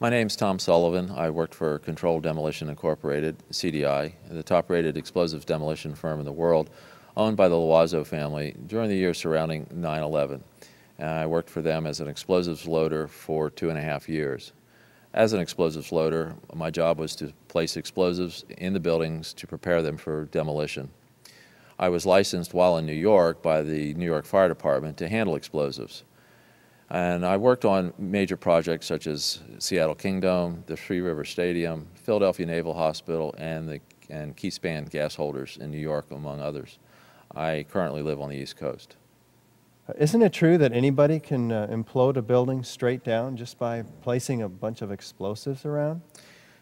My name's Tom Sullivan. I worked for Controlled Demolition Incorporated, CDI, the top-rated explosives demolition firm in the world, owned by the Loiseau family during the years surrounding 9/11. And I worked for them as an explosives loader for 2.5 years. As an explosives loader, my job was to place explosives in the buildings to prepare them for demolition. I was licensed while in New York by the New York Fire Department to handle explosives. And I worked on major projects such as Seattle Kingdom, the Three River Stadium, Philadelphia Naval Hospital, and Keyspan gas holders in New York, among others. I currently live on the East Coast. Isn't it true that anybody can implode a building straight down just by placing a bunch of explosives around?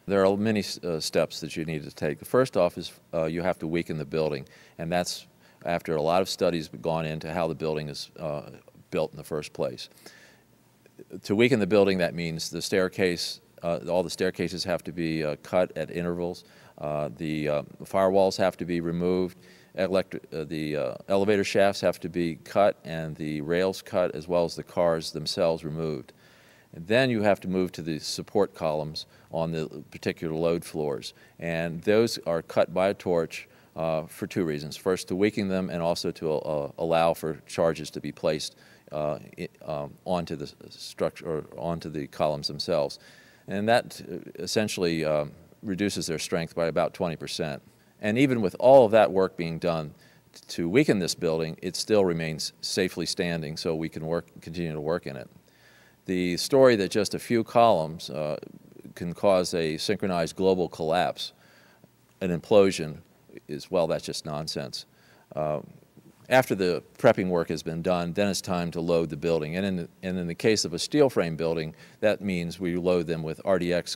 There are many steps that you need to take. The first off is you have to weaken the building, and that's after a lot of studies have gone into how the building is built in the first place. To weaken the building, that means the staircase, all the staircases have to be cut at intervals. The firewalls have to be removed. The elevator shafts have to be cut and the rails cut, as well as the cars themselves removed. And then you have to move to the support columns on the particular load floors. And those are cut by a torch for two reasons. First, to weaken them, and also to allow for charges to be placed onto the structure or onto the columns themselves. And that essentially reduces their strength by about 20%. And even with all of that work being done to weaken this building, it still remains safely standing, so we can continue to work in it. The story that just a few columns can cause a synchronized global collapse, an implosion, is, well, that's just nonsense. After the prepping work has been done, then it's time to load the building. And in the case of a steel frame building, that means we load them with RDX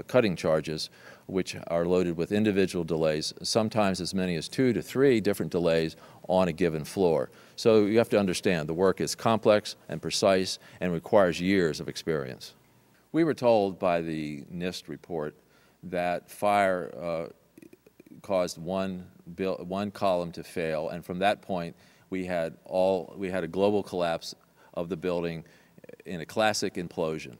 cutting charges, which are loaded with individual delays, sometimes as many as 2 to 3 different delays on a given floor. So you have to understand the work is complex and precise and requires years of experience. We were told by the NIST report that fire caused one column to fail, and from that point we had a global collapse of the building in a classic implosion.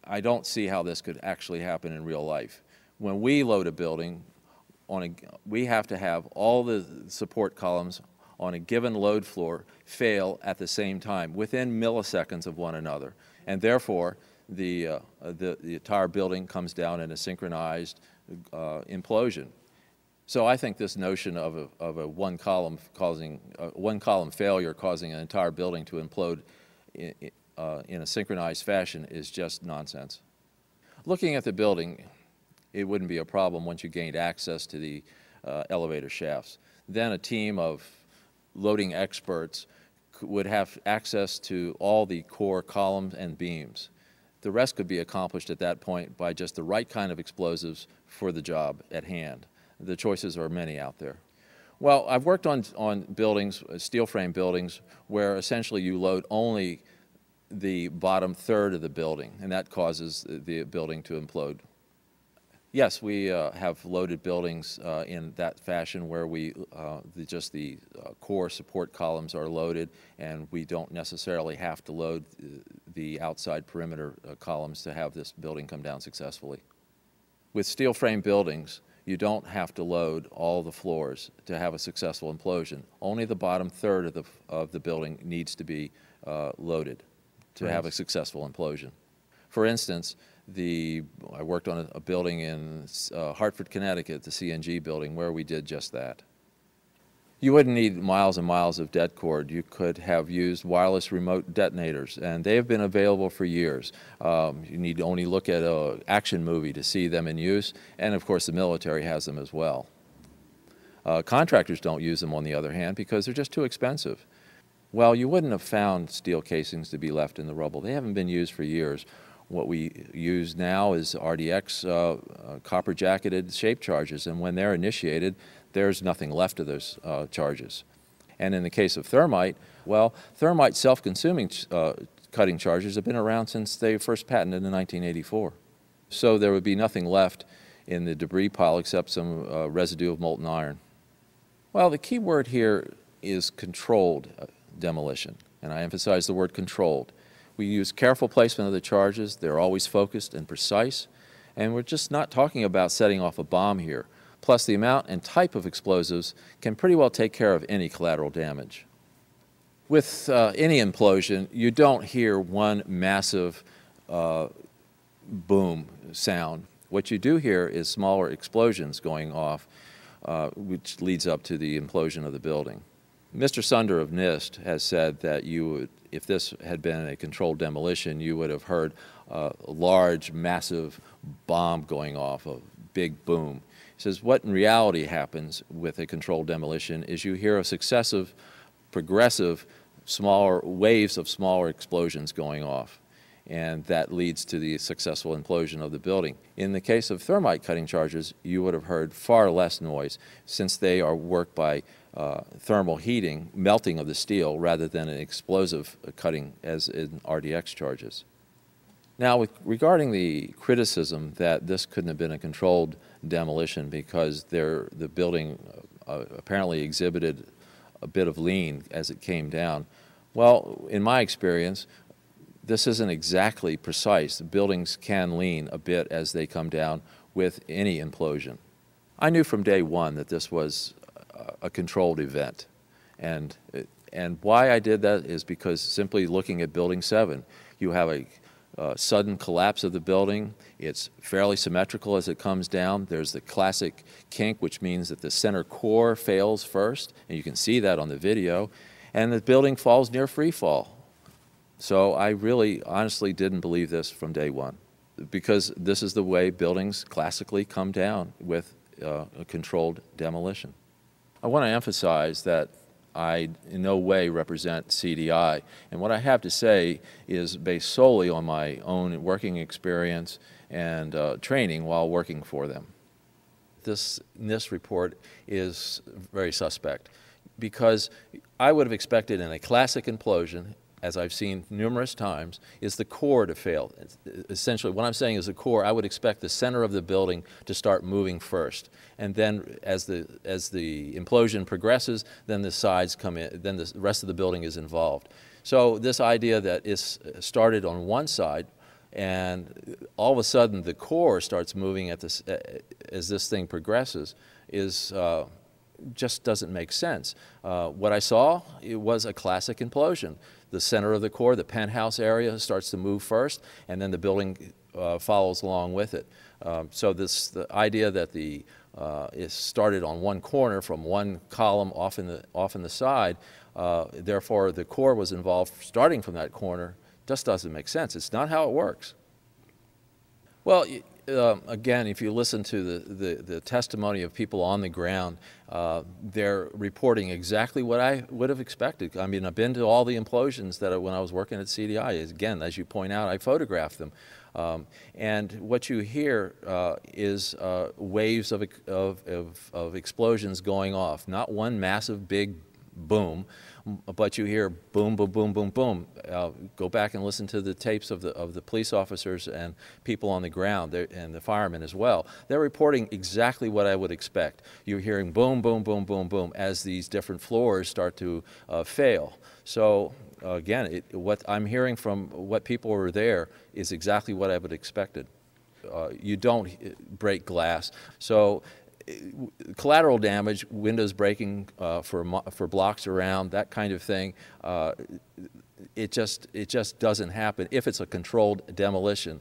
I don't see how this could actually happen in real life. When we load a building, we have to have all the support columns on a given load floor fail at the same time, within milliseconds of one another, and therefore the entire building comes down in a synchronized implosion. So I think this notion of a one column failure causing an entire building to implode in a synchronized fashion is just nonsense. Looking at the building, it wouldn't be a problem once you gained access to the elevator shafts. Then a team of loading experts would have access to all the core columns and beams. The rest could be accomplished at that point by just the right kind of explosives for the job at hand. The choices are many out there. Well, I've worked on buildings, steel frame buildings, where essentially you load only the bottom third of the building, and that causes the building to implode. Yes, we have loaded buildings in that fashion where just the core support columns are loaded, and we don't necessarily have to load the outside perimeter columns to have this building come down successfully. With steel frame buildings, you don't have to load all the floors to have a successful implosion. Only the bottom third of the building needs to be loaded to have a successful implosion. For instance, I worked on a building in Hartford, Connecticut, the CNG building, where we did just that. You wouldn't need miles and miles of det cord. You could have used wireless remote detonators, and they have been available for years. You need to only look at an action movie to see them in use, and of course the military has them as well. Contractors don't use them, on the other hand, because they're just too expensive. Well, you wouldn't have found steel casings to be left in the rubble. They haven't been used for years. What we use now is RDX copper-jacketed shape charges, and when they're initiated, there's nothing left of those charges. And in the case of thermite, well, thermite self-consuming cutting charges have been around since they first patented in 1984. So there would be nothing left in the debris pile except some residue of molten iron. Well, the key word here is controlled demolition, and I emphasize the word controlled. We use careful placement of the charges. They're always focused and precise. And we're just not talking about setting off a bomb here. Plus, the amount and type of explosives can pretty well take care of any collateral damage. With any implosion, you don't hear one massive boom sound. What you do hear is smaller explosions going off, which leads up to the implosion of the building. Mr. Sunder of NIST has said that you would, if this had been a controlled demolition, you would have heard a large, massive bomb going off, a big boom. He says what in reality happens with a controlled demolition is you hear a successive, progressive, smaller waves of smaller explosions going off, and that leads to the successful implosion of the building. In the case of thermite cutting charges, you would have heard far less noise since they are worked by thermal heating, melting of the steel, rather than an explosive cutting as in RDX charges. Now, regarding the criticism that this couldn't have been a controlled demolition because the building apparently exhibited a bit of lean as it came down, well, in my experience, this isn't exactly precise. The buildings can lean a bit as they come down with any implosion. I knew from day one that this was a controlled event. And why I did that is because simply looking at Building 7, you have a sudden collapse of the building. It's fairly symmetrical as it comes down. There's the classic kink, which means that the center core fails first, and you can see that on the video, and the building falls near free fall. So I really honestly didn't believe this from day one, because this is the way buildings classically come down with a controlled demolition. I want to emphasize that I in no way represent CDI, and what I have to say is based solely on my own working experience and training while working for them. This NIST report is very suspect because I would have expected in a classic implosion, as I've seen numerous times, is the core to fail. Essentially, what I'm saying is the core, I would expect the center of the building to start moving first. And then as the implosion progresses, then the sides come in, then the rest of the building is involved. So this idea that it's started on one side and all of a sudden the core starts moving at this, as this thing progresses is just doesn't make sense. What I saw, it was a classic implosion. The center of the core, the penthouse area, starts to move first, and then the building follows along with it. So the idea that it started on one corner from one column off in the side, therefore the core was involved starting from that corner, just doesn't make sense. It's not how it works. Well, again, if you listen to the testimony of people on the ground, they're reporting exactly what I would have expected. I mean, I've been to all the implosions that when I was working at CDI. Again, as you point out, I photographed them. And what you hear is waves of explosions going off, not one massive big boom, but you hear boom, boom, boom, boom, boom. Go back and listen to the tapes of the police officers and people on the ground and the firemen as well. They're reporting exactly what I would expect. You're hearing boom, boom, boom, boom, boom as these different floors start to fail. So again, what I'm hearing from what people were there is exactly what I would have expected. You don't break glass. So collateral damage, windows breaking for blocks around, that kind of thing, it just doesn't happen if it's a controlled demolition.